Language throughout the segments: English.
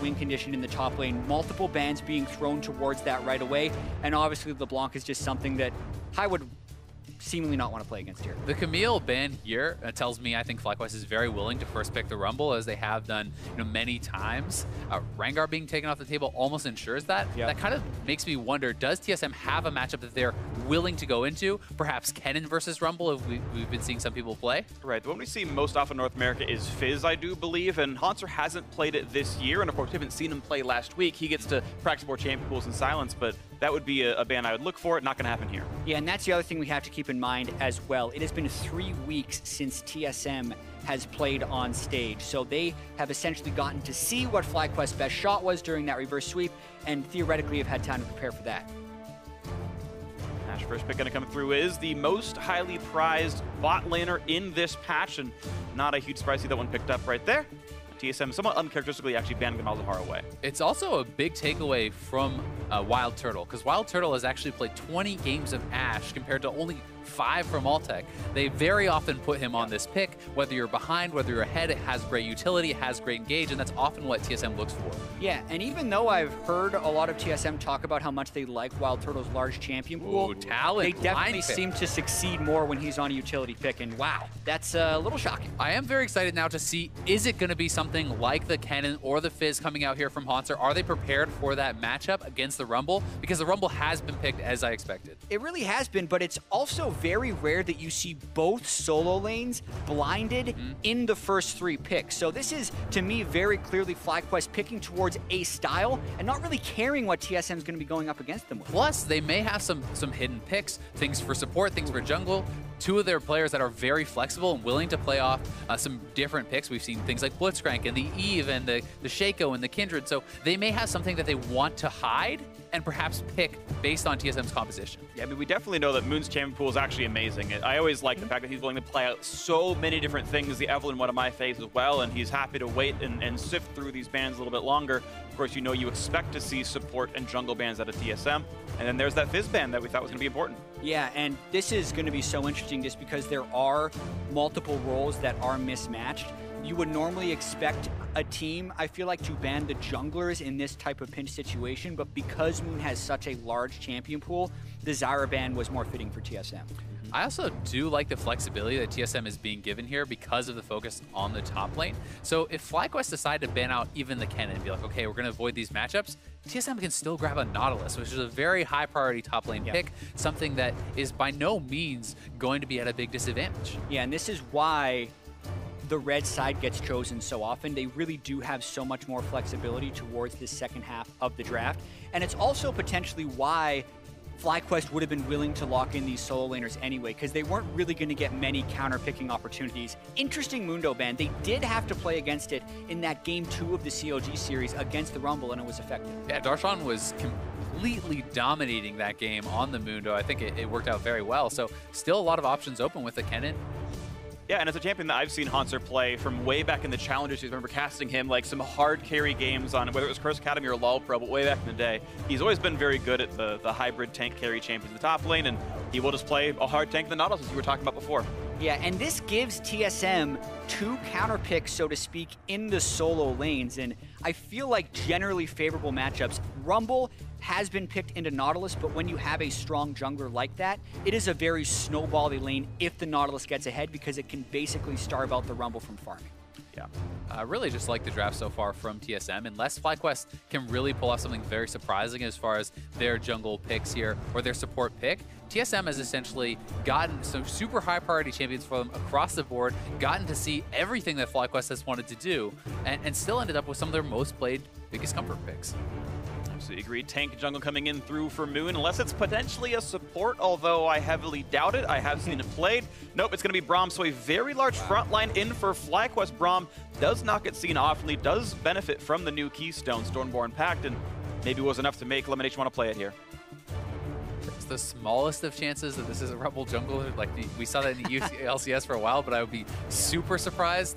win condition in the top lane, multiple bans being thrown towards that right away, and obviously LeBlanc is just something that I would seemingly not want to play against here. The Camille ban here tells me I think FlyQuest is very willing to first pick the Rumble, as they have done many times. Rengar being taken off the table almost ensures that. Yep. That kind of makes me wonder, does TSM have a matchup that they're willing to go into? Perhaps Kennen versus Rumble, if we've been seeing some people play? Right, the one we see most often in North America is Fizz, I do believe, and Hauntzer hasn't played it this year, and of course we haven't seen him play last week. He gets to practice more champion pools in silence, but that would be a ban I would look for. Not going to happen here. Yeah, and that's the other thing we have to keep in mind as well. It has been 3 weeks since TSM has played on stage, so they have essentially gotten to see what FlyQuest's best shot was during that reverse sweep, and theoretically have had time to prepare for that. AShe first pick going to come through is the most highly prized bot laner in this patch, and not a huge surprise to see that one picked up right there. TSM somewhat uncharacteristically actually banning Malzahar away. It's also a big takeaway from WildTurtle, because WildTurtle has actually played 20 games of AShe compared to only 5 from Altec. They very often put him on this pick. Whether you're behind, whether you're ahead, it has great utility, it has great engage, and that's often what TSM looks for. Yeah, and even though I've heard a lot of TSM talk about how much they like WildTurtle's large champion pool, Talon, they definitely seem to succeed more when he's on a utility pick, and wow, that's a little shocking. I am very excited now to see, is it going to be something like the Kennen or the Fizz coming out here from Hauntzer? Are they prepared for that matchup against the Rumble? Because the Rumble has been picked as I expected. It really has been, but it's also very rare that you see both solo lanes blinded in the first 3 picks. So this is, to me, very clearly FlyQuest picking towards a style and not really caring what TSM is going to be going up against them with. Plus, they may have some hidden picks, things for support, things for jungle. 2 of their players that are very flexible and willing to play off some different picks. We've seen things like Blitzcrank and the Eve and the Shaco and the Kindred. So they may have something that they want to hide and perhaps pick based on TSM's composition. Yeah, I mean, we definitely know that Moon's champion pool is actually amazing. I always like the fact that he's willing to play out so many different things. The Evelyn, one of my faves as well, and he's happy to wait and sift through these bans a little bit longer. Of course, you expect to see support and jungle bans out of TSM. And then there's that Fizz ban that we thought was going to be important. Yeah, and this is going to be so interesting just because there are multiple roles that are mismatched. You would normally expect a team, I feel like, to ban the junglers in this type of pinch situation, but because Moon has such a large champion pool, the Zyra ban was more fitting for TSM. I also do like the flexibility that TSM is being given here because of the focus on the top lane. So if FlyQuest decide to ban out even the Kennen and be like, okay, we're going to avoid these matchups, TSM can still grab a Nautilus, which is a very high priority top lane pick, something that is by no means going to be at a big disadvantage. Yeah, and this is why the red side gets chosen so often. They really do have so much more flexibility towards this second half of the draft. And it's also potentially why FlyQuest would have been willing to lock in these solo laners anyway, because they weren't really going to get many counter-picking opportunities. Interesting Mundo ban. They did have to play against it in that Game 2 of the CLG series against the Rumble, and it was effective. Yeah, Darshan was completely dominating that game on the Mundo. I think it worked out very well. So still a lot of options open with the Kennen. Yeah, and as a champion that I've seen Hauntzer play from way back in the Challengers, I remember casting him like some hard carry games on, whether it was Curse Academy or LoL Pro, but way back in the day. He's always been very good at the hybrid tank carry champions in the top lane, and he will just play a hard tank in the Nautilus, as you were talking about before. Yeah, and this gives TSM 2 counter picks, so to speak, in the solo lanes, and I feel like generally favorable matchups. Rumble has been picked into Nautilus, but when you have a strong jungler like that, it is a very snowbally lane if the Nautilus gets ahead, because it can basically starve out the Rumble from farming. Yeah, I really just like the draft so far from TSM. Unless FlyQuest can really pull off something very surprising as far as their jungle picks here or their support pick, TSM has essentially gotten some super high priority champions for them across the board, gotten to see everything that FlyQuest has wanted to do, and still ended up with some of their most played biggest comfort picks. Absolutely agreed. Tank jungle coming in through for Moon, unless it's potentially a support, although I heavily doubt it. I have seen it played. Nope, it's going to be Braum, so a very large front line in for FlyQuest. Braum does not get seen often, does benefit from the new Keystone, Stormborn Pact, and maybe was enough to make Lemonnation want to play it here. It's the smallest of chances that this is a Rumble jungle. Like we saw that in the LCS for a while, but I would be super surprised.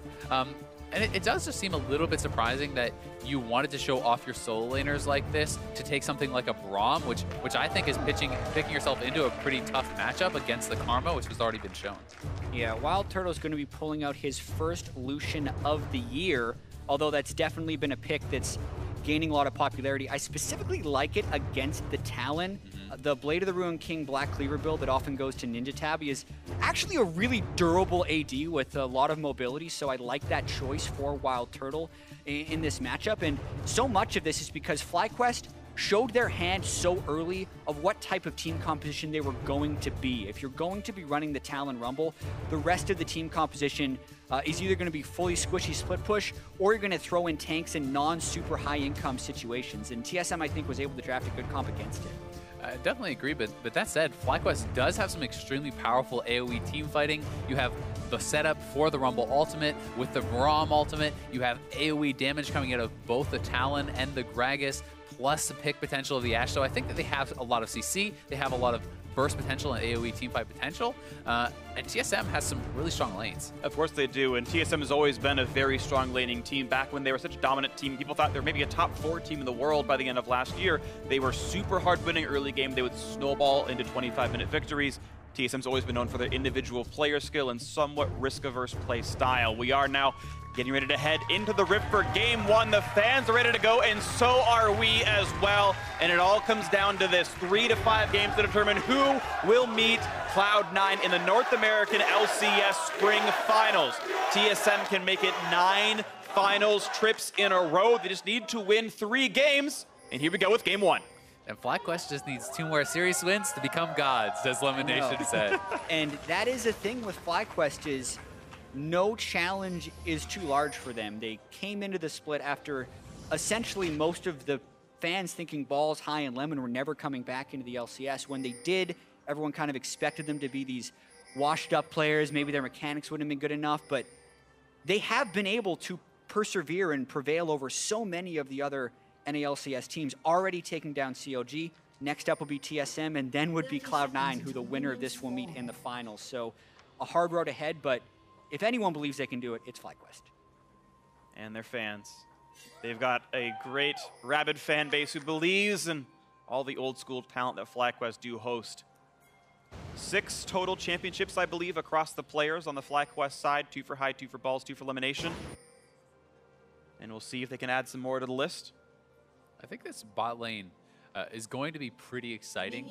And it does just seem a little bit surprising that you wanted to show off your solo laners like this to take something like a Braum, which I think is picking yourself into a pretty tough matchup against the Karma, which has already been shown. Yeah, WildTurtle is going to be pulling out his first Lucian of the year, although that's definitely been a pick that's gaining a lot of popularity. I specifically like it against the Talon. The Blade of the Ruined King Black Cleaver build that often goes to Ninja Tabby is actually a really durable AD with a lot of mobility, so I like that choice for WildTurtle in this matchup. And so much of this is because FlyQuest showed their hand so early of what type of team composition they were going to be. If you're going to be running the Talon Rumble, the rest of the team composition is either going to be fully squishy split push, or you're going to throw in tanks in non-super high income situations. And TSM, I think, was able to draft a good comp against it. I definitely agree, but that said, FlyQuest does have some extremely powerful AoE team fighting. You have the setup for the Rumble ultimate with the Braum ultimate. You have AoE damage coming out of both the Talon and the Gragas, plus the pick potential of the AShe. So I think that they have a lot of CC, they have a lot of burst potential and AoE teamfight potential, and TSM has some really strong lanes. Of course they do, and TSM has always been a very strong laning team. Back when they were such a dominant team, people thought they were maybe a top 4 team in the world by the end of last year. They were super hard winning early game. They would snowball into 25-minute victories. TSM's always been known for their individual player skill and somewhat risk-averse play style. We are now getting ready to head into the Rift for Game 1. The fans are ready to go, and so are we as well. And it all comes down to this 3 to 5 games to determine who will meet Cloud9 in the North American LCS Spring Finals. TSM can make it 9 finals trips in a row. They just need to win 3 games. And here we go with Game 1. And FlyQuest just needs 2 more series wins to become gods, as Lemonnation said. And that is the thing with FlyQuest is no challenge is too large for them. They came into the split after essentially most of the fans thinking Balls, High, and Lemon were never coming back into the LCS. When they did, everyone kind of expected them to be these washed-up players. Maybe their mechanics wouldn't have been good enough, but they have been able to persevere and prevail over so many of the other NALCS teams, already taking down COG. Next up will be TSM, and then would be Cloud9, who the winner of this will meet in the finals. So a hard road ahead, but if anyone believes they can do it, it's FlyQuest. And their fans. They've got a great rabid fan base who believes in all the old school talent that FlyQuest do host. 6 total championships, I believe, across the players on the FlyQuest side. 2 for High, 2 for Balls, 2 for Lemonnation. And we'll see if they can add some more to the list. I think this bot lane is going to be pretty exciting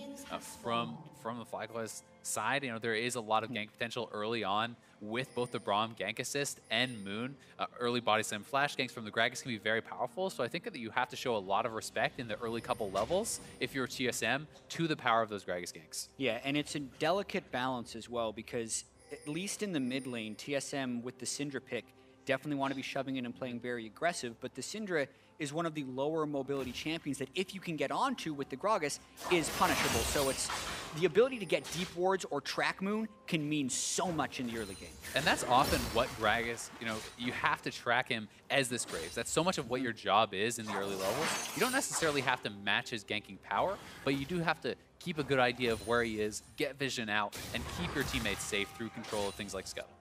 from the FlyQuest side. You know, there is a lot of gank potential early on with both the Braum gank assist and Moon. Early body slam flash ganks from the Gragas can be very powerful, so I think that you have to show a lot of respect in the early couple levels if you're TSM to the power of those Gragas ganks. Yeah, and it's a delicate balance as well, because at least in the mid lane, TSM with the Syndra pick definitely want to be shoving in and playing very aggressive, but the Syndra is one of the lower mobility champions that if you can get onto with the Gragas is punishable. So it's the ability to get deep wards or track Moon can mean so much in the early game. And that's often what Gragas, you know, you have to track him as this Graves. That's so much of what your job is in the early levels. You don't necessarily have to match his ganking power, but you do have to keep a good idea of where he is, get vision out, and keep your teammates safe through control of things like Scuttle.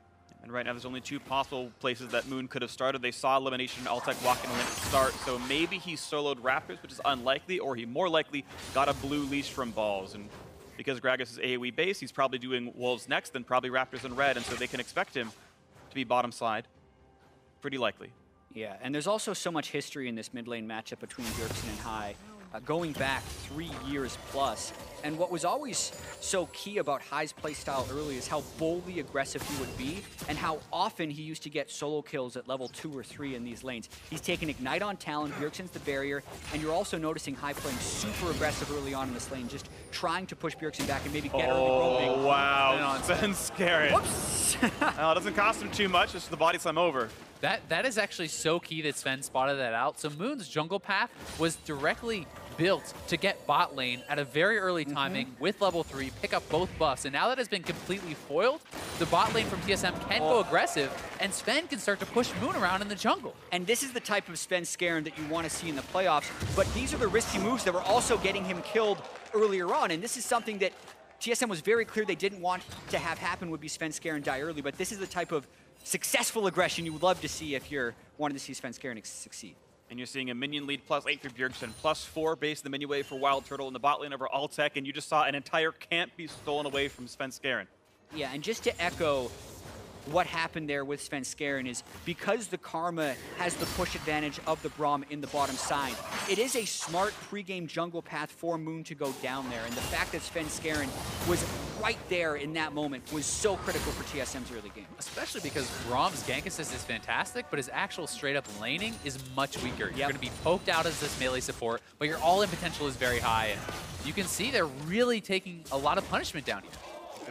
And right now there's only 2 possible places that Moon could have started. They saw Lemonnation and Altec walking in to start, so maybe he soloed Raptors, which is unlikely, or he more likely got a blue leash from Balls. And because Gragas is AoE base, he's probably doing Wolves next, then probably Raptors and Red, and so they can expect him to be bottom side. Pretty likely. Yeah, and there's also so much history in this mid lane matchup between Bjergsen and High, going back 3 years plus. And what was always so key about High's playstyle early is how boldly aggressive he would be and how often he used to get solo kills at level 2 or 3 in these lanes. He's taken Ignite on Talon, Bjergsen's the barrier, and you're also noticing High playing super aggressive early on in this lane, just trying to push Bjergsen back and maybe get early roaming. Oh, wow. Svenskeren. Whoops! Well, it doesn't cost him too much, just the body slam over. That is actually so key that Sven spotted that out. So Moon's jungle path was directly built to get bot lane at a very early timing with level 3, pick up both buffs, and now that has been completely foiled, the bot lane from TSM can go aggressive, and Sven can start to push Moon around in the jungle. And this is the type of Svenskeren that you want to see in the playoffs, but these are the risky moves that were also getting him killed earlier on, and this is something that TSM was very clear they didn't want to have happen would be Svenskeren die early, but this is the type of successful aggression you would love to see if you're wanting to see Svenskeren succeed. And you're seeing a minion lead +8 for Bjergsen, +4 base the minion wave for WildTurtle in the bot lane over Altec, and you just saw an entire camp be stolen away from Svenskeren. Yeah, and just to echo what happened there with Svenskeren is because the Karma has the push advantage of the Braum in the bottom side, it is a smart pregame jungle path for Moon to go down there. And the fact that Svenskeren was right there in that moment was so critical for TSM's early game. Especially because Braum's gank assist is fantastic, but his actual straight up laning is much weaker. You're going to be poked out as this melee support, but your all-in potential is very high. And you can see they're really taking a lot of punishment down here.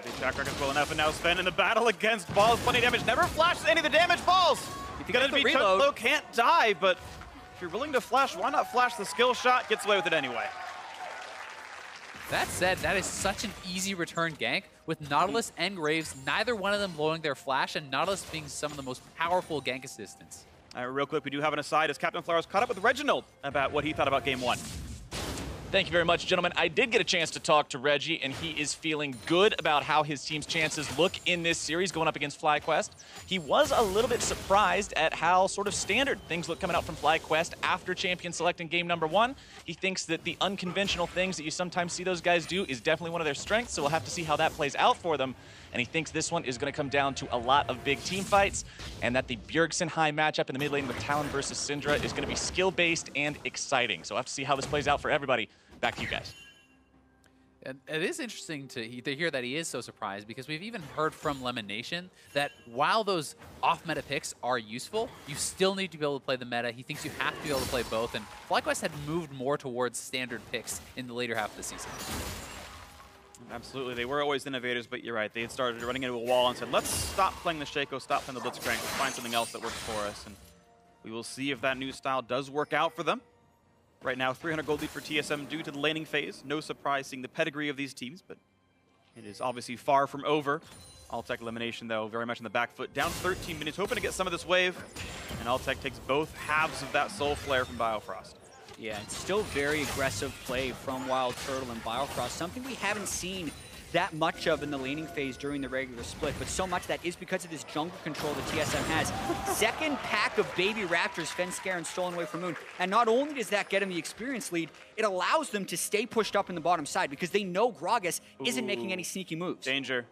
The track record's well enough, and now Sven in the battle against Balls. Plenty of damage. Never flashes any of the damage. Balls! If you gonna get be the took reload, low, can't die, but if you're willing to flash, why not flash the skill shot? Gets away with it anyway. That said, that is such an easy return gank with Nautilus and Graves, neither one of them blowing their flash, and Nautilus being some of the most powerful gank assistants. Real quick, we do have an aside as Captain Flowers caught up with Reginald about what he thought about Game 1. Thank you very much, gentlemen. I did get a chance to talk to Reggie, and he is feeling good about how his team's chances look in this series going up against FlyQuest. He was a little bit surprised at how sort of standard things look coming out from FlyQuest after champion select in game number 1. He thinks that the unconventional things that you sometimes see those guys do is definitely one of their strengths, so we'll have to see how that plays out for them. And he thinks this one is going to come down to a lot of big team fights, and that the Bjergsen high matchup in the mid lane with Talon versus Syndra is going to be skill-based and exciting. So we'll have to see how this plays out for everybody. Back to you guys. And it is interesting to hear that he is so surprised, because we've even heard from Lemonnation that while those off-meta picks are useful, you still need to be able to play the meta. He thinks you have to be able to play both, and FlyQuest had moved more towards standard picks in the later half of the season. Absolutely, they were always innovators, but you're right. They had started running into a wall and said, let's stop playing the Shaco, stop playing the Blitzcrank, let's find something else that works for us. And we will see if that new style does work out for them. Right now, 300 gold lead for TSM due to the laning phase. No surprise seeing the pedigree of these teams, but it is obviously far from over. Altec Lemonnation, though, very much in the back foot. Down 13 minutes, hoping to get some of this wave. And Altec takes both halves of that Soul Flare from Biofrost. Yeah, it's still very aggressive play from WildTurtle and Biofrost, something we haven't seen that much of in the laning phase during the regular split, but so much that is because of this jungle control that TSM has. Second pack of Baby Raptors, Svenskeren stolen away from Moon, and not only does that get him the experience lead, it allows them to stay pushed up in the bottom side because they know Gragas isn't making any sneaky moves. Danger.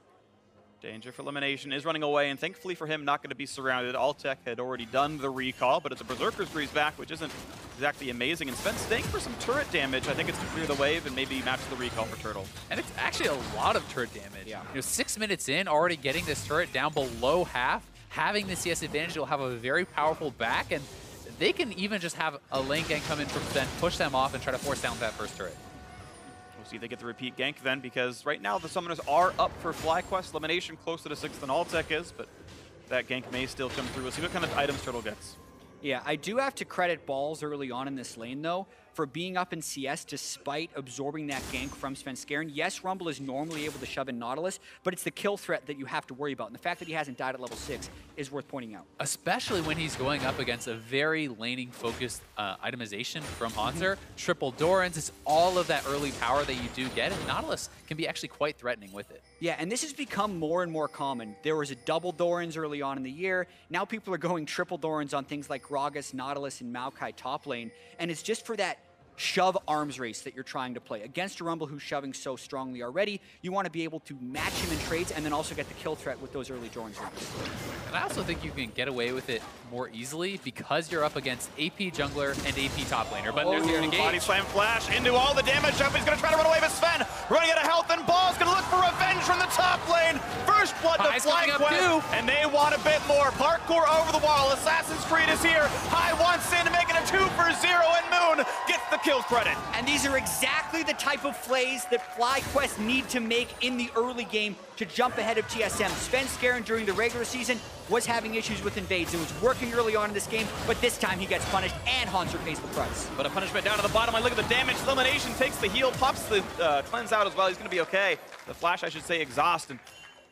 Danger for Lemonnation is running away, and thankfully for him, not going to be surrounded. Altec had already done the recall, but it's a Berserker's Breeze back, which isn't exactly amazing. And Sven's staying for some turret damage. I think it's to clear the wave and maybe match the recall for Turtle. And it's actually a lot of turret damage. Yeah. 6 minutes in, already getting this turret down below half, having the CS advantage, will have a very powerful back, and they can even just have a lane gank come in from Sven, push them off, and try to force down that first turret. We'll see if they get the repeat gank then, because right now the summoners are up for FlyQuest. Lemonnation closer to 6th than Altec is, but that gank may still come through. We'll see what kind of items Turtle gets. Yeah, I do have to credit Balls early on in this lane, though, for being up in CS despite absorbing that gank from Svenskeren. Yes, Rumble is normally able to shove in Nautilus, but it's the kill threat that you have to worry about. And the fact that he hasn't died at level 6 is worth pointing out. Especially when he's going up against a very laning-focused itemization from Hauntzer. Triple Dorans, it's all of that early power that you do get, and Nautilus can be actually quite threatening with it. Yeah, and this has become more and more common. There was a double Dorans early on in the year. Now people are going triple Dorans on things like Gragas, Nautilus, and Maokai top lane. And it's just for that shove arms race that you're trying to play. Against a Rumble who's shoving so strongly already, you want to be able to match him in trades and then also get the kill threat with those early Dorans runs. And I also think you can get away with it more easily because you're up against AP jungler and AP top laner. But there's the engage. Body slam flash into all the damage up. He's going to try to run away with Sven. Running out of health, and Ball's going to look for revenge from the top lane. First blood to FlyQuest, and they want a bit more. Parkour over the wall. Assassin's Creed is here. High wants in to make it a 2 for 0, and Moon gets the kill credit. And these are exactly the type of plays that FlyQuest need to make in the early game to jump ahead of TSM. Svenskeren during the regular season was having issues with invades and was working early on in this game, but this time he gets punished and Hauntzer pays the price. But a punishment down to the bottom line. Look at the damage. Lemonnation takes the heal, pops the cleanse out as well. He's going to be okay. The flash, I should say, exhaust, and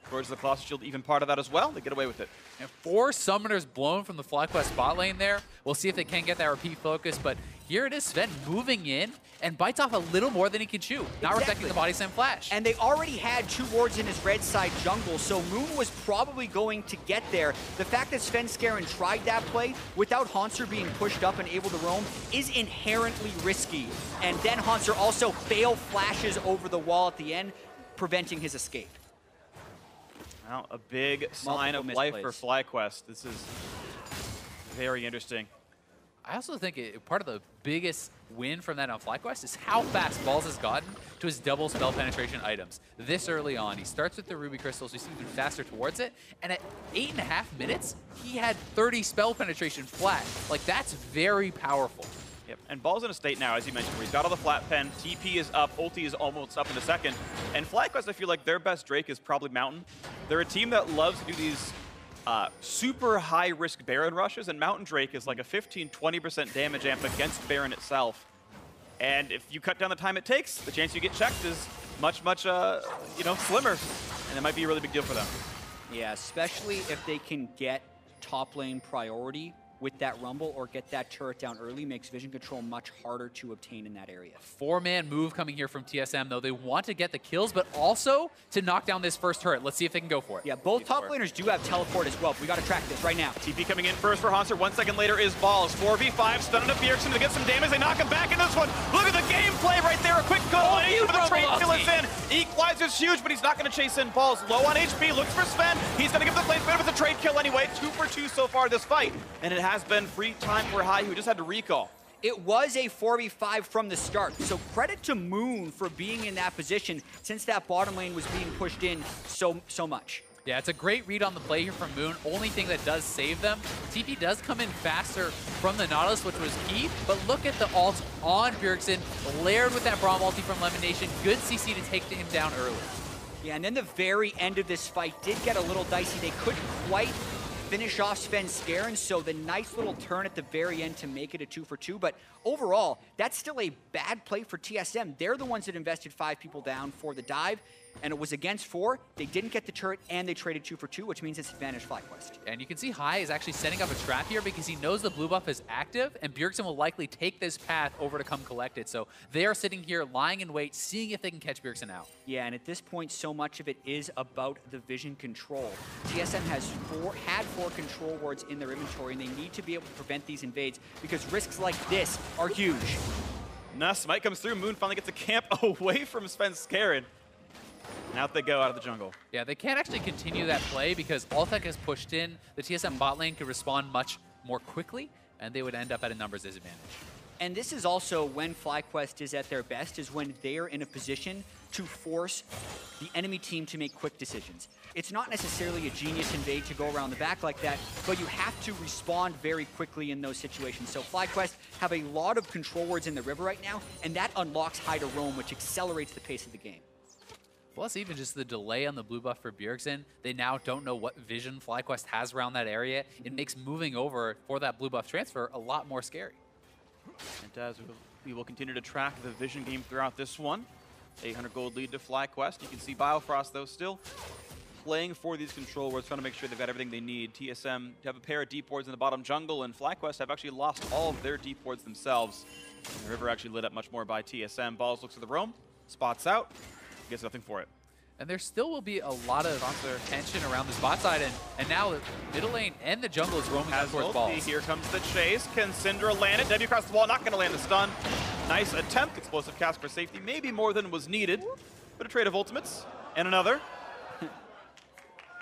towards the Colossus Shield, even part of that as well. They get away with it. And 4 summoners blown from the FlyQuest bot lane there. We'll see if they can get that repeat focus, but here it is, Sven moving in and bites off a little more than he can chew. Not respecting the body slam flash. And they already had 2 wards in his red side jungle, so Moon was probably going to get there. The fact that Svenskeren tried that play without Hauntzer being pushed up and able to roam is inherently risky. And then Hauntzer also fail flashes over the wall at the end, preventing his escape. Well, a big sign of life for FlyQuest. This is very interesting. I also think part of the biggest win from that on FlyQuest is how fast Balls has gotten to his double spell penetration items this early on. He starts with the Ruby Crystals, we see him faster towards it, and at 8.5 minutes, he had 30 spell penetration flat. Like, that's very powerful. Yep, and Ball's in a state now, as you mentioned, where he's got all the flat pen, TP is up, ulti is almost up in a second, and FlyQuest, I feel like their best Drake is probably Mountain. They're a team that loves to do these super high-risk Baron rushes, and Mountain Drake is like a 15-20% damage amp against Baron itself. And if you cut down the time it takes, the chance you get checked is much, much, slimmer, and it might be a really big deal for them. Yeah, especially if they can get top lane priority with that Rumble or get that turret down early, makes vision control much harder to obtain in that area. 4-man move coming here from TSM, though. They want to get the kills, but also to knock down this first turret. Let's see if they can go for it. Yeah, both top laners do have teleport as well. We got to track this right now. TP coming in first for Hauntzer. 1 second later is Balls. 4v5, stunning up Bjergsen to get some damage. They knock him back into this one. Look at the gameplay right there. A quick go in for the trade kill is in. Equalizer's huge, but he's not going to chase in Balls. Low on HP, looks for Sven. He's going to give the flame spin with a trade kill anyway. 2 for 2 so far this fight. And it has been free time for High, who just had to recall. It was a 4v5 from the start, so credit to Moon for being in that position since that bottom lane was being pushed in so much. Yeah, it's a great read on the play here from Moon. Only thing that does save them, TP does come in faster from the Nautilus, which was key, but look at the ult on Bjergsen, layered with that Braum ulti from Lemonnation. Good CC to take him down early. Yeah, and then the very end of this fight did get a little dicey. They couldn't quite finish off Svenskeren, so the nice little turn at the very end to make it a 2 for 2. But overall, that's still a bad play for TSM. They're the ones that invested 5 people down for the dive, and it was against 4. They didn't get the turret, and they traded 2 for 2, which means it's advantage FlyQuest. And you can see High is actually setting up a trap here because he knows the blue buff is active, and Bjergsen will likely take this path over to come collect it. So they are sitting here, lying in wait, seeing if they can catch Bjergsen out. Yeah, and at this point, so much of it is about the vision control. TSM has had 4 control wards in their inventory, and they need to be able to prevent these invades because risks like this are huge. Nah, Smite comes through. Moon finally gets a camp away from Svenskeren. And out they go out of the jungle. Yeah, they can't actually continue that play because Altec has pushed in. The TSM bot lane could respond much more quickly, and they would end up at a numbers disadvantage. And this is also when FlyQuest is at their best, is when they're in a position to force the enemy team to make quick decisions. It's not necessarily a genius invade to go around the back like that, but you have to respond very quickly in those situations. So FlyQuest have a lot of control wards in the river right now, and that unlocks High to roam, which accelerates the pace of the game. Plus, even just the delay on the blue buff for Bjergsen, they now don't know what vision FlyQuest has around that area. It makes moving over for that blue buff transfer a lot more scary. It does. We will continue to track the vision game throughout this one. 800 gold lead to FlyQuest. You can see Biofrost, though, still playing for these control wards, trying to make sure they've got everything they need. TSM have a pair of deep wards in the bottom jungle, and FlyQuest have actually lost all of their deep wards themselves. The river actually lit up much more by TSM. Balls looks at the roam, spots out, gets nothing for it. And there still will be a lot of tension around this bot side, and now the middle lane and the jungle is roaming out towards Balls. Here comes the chase. Can Syndra land it? W across the wall, not going to land the stun. Nice attempt. Explosive cast for safety. Maybe more than was needed. But a trade of ultimates. And another.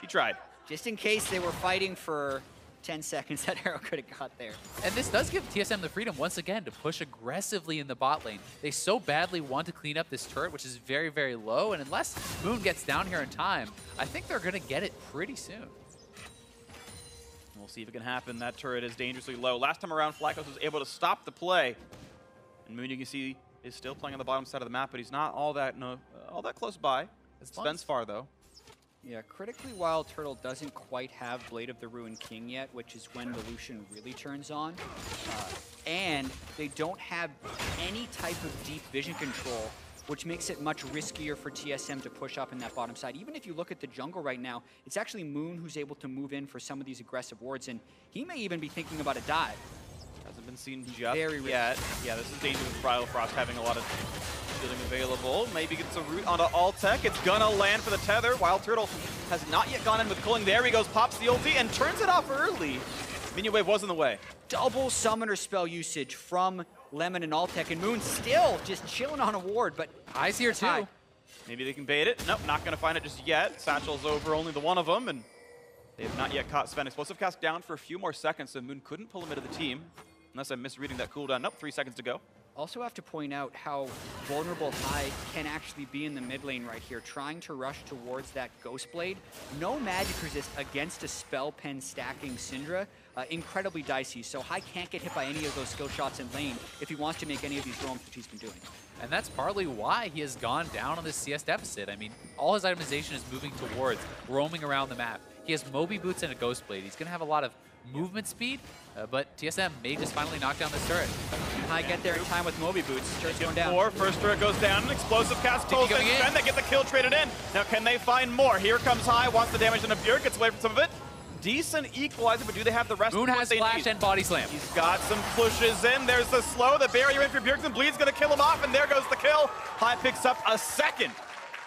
He tried. Just in case they were fighting for 10 seconds, that arrow could have got there. And this does give TSM the freedom, once again, to push aggressively in the bot lane. They so badly want to clean up this turret, which is very, very low. And unless Moon gets down here in time, I think they're going to get it pretty soon. We'll see if it can happen. That turret is dangerously low. Last time around, FlyQuest was able to stop the play. And Moon, you can see, is still playing on the bottom side of the map, but he's not all that close by. Sven's far, though. Yeah, critically, WildTurtle doesn't quite have Blade of the Ruined King yet, which is when the Lucian really turns on. And they don't have any type of deep vision control, which makes it much riskier for TSM to push up in that bottom side. Even if you look at the jungle right now, it's actually Moon who's able to move in for some of these aggressive wards, and he may even be thinking about a dive. Hasn't been seen just yet. Yeah, this is dangerous with Biofrost having a lot of shielding available. Maybe gets a root onto Altec. It's gonna land for the tether. WildTurtle has not yet gone in with culling. There he goes, pops the ulti and turns it off early. Minion wave was in the way. Double summoner spell usage from Lemon and Altec, and Moon still just chilling on a ward, but High's here too. Maybe they can bait it. Nope, not going to find it just yet. Satchel's over only the one of them, and they have not yet caught Sven. Explosive cast down for a few more seconds, so Moon couldn't pull him into the team. Unless I'm misreading that cooldown. Nope, 3 seconds to go. Also have to point out how vulnerable High can actually be in the mid lane right here, trying to rush towards that Ghost Blade. No magic resist against a spell pen stacking Syndra. Incredibly dicey, so High can't get hit by any of those skill shots in lane if he wants to make any of these roams, which he's been doing. And that's partly why he has gone down on this CS deficit. I mean, all his itemization is moving towards roaming around the map. He has Moby Boots and a Ghost Blade. He's going to have a lot of movement speed, but TSM may just finally knock down this turret. High get there in time with Moby Boots. Turret's going down. First turret goes down. An explosive cast pulls in. Sven, they get the kill traded in. Now can they find more? Here comes High, wants the damage on a Bjerg, gets away from some of it. Decent equalizer, but do they have the rest Moon of what has they flash need? and body slam. He's got some pushes in. There's the slow, the barrier in for Bjergsen. Bleed's gonna kill him off, and there goes the kill. High picks up a second.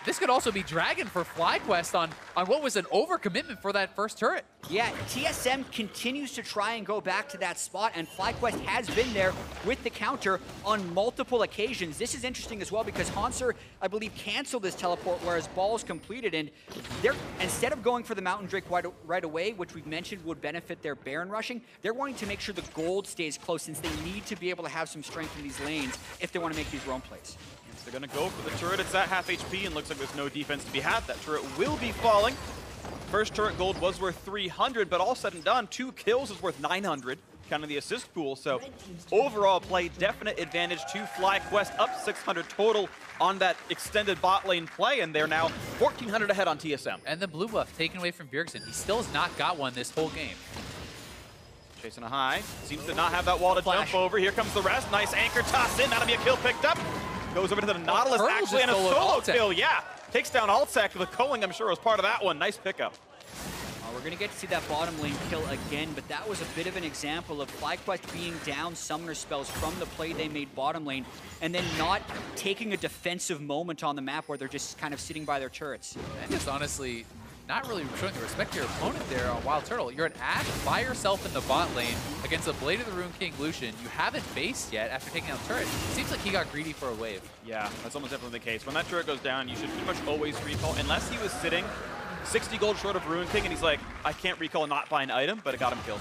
This could also be Dragon for FlyQuest on what was an overcommitment for that first turret. Yeah, TSM continues to try and go back to that spot, and FlyQuest has been there with the counter on multiple occasions. This is interesting as well because Hauntzer, I believe, canceled his teleport, whereas Ball's completed, and they're, instead of going for the Mountain Drake right away, which we've mentioned would benefit their Baron rushing, they're wanting to make sure the gold stays close since they need to be able to have some strength in these lanes if they want to make these roam plays. They're gonna go for the turret. It's at half HP and looks like there's no defense to be had. That turret will be falling. First turret gold was worth 300, but all said and done, 2 kills is worth 900, counting the assist pool. So overall play, definite advantage to FlyQuest, up 600 total on that extended bot lane play, and they're now 1,400 ahead on TSM. And the blue buff taken away from Bjergsen. He still has not got one this whole game. Chasing a High, seems to not have that wall to jump over. Here comes the rest. Nice anchor toss in. That'll be a kill picked up. Goes over to the Nautilus, actually, and a solo kill, yeah. Takes down Altec. The culling, I'm sure, was part of that one. Nice pickup. We're going to get to see that bottom lane kill again, but that was a bit of an example of FlyQuest being down summoner spells from the play they made bottom lane, and then not taking a defensive moment on the map where they're just kind of sitting by their turrets. And just honestly, not really showing the respect to your opponent there on WildTurtle. You're an Ashe by yourself in the bot lane against the Blade of the Rune King Lucian. You haven't based yet after taking out turret. Seems like he got greedy for a wave. Yeah, that's almost definitely the case. When that turret goes down, you should pretty much always recall, unless he was sitting 60 gold short of Rune King, and he's like, I can't recall and not buy an item, but it got him killed.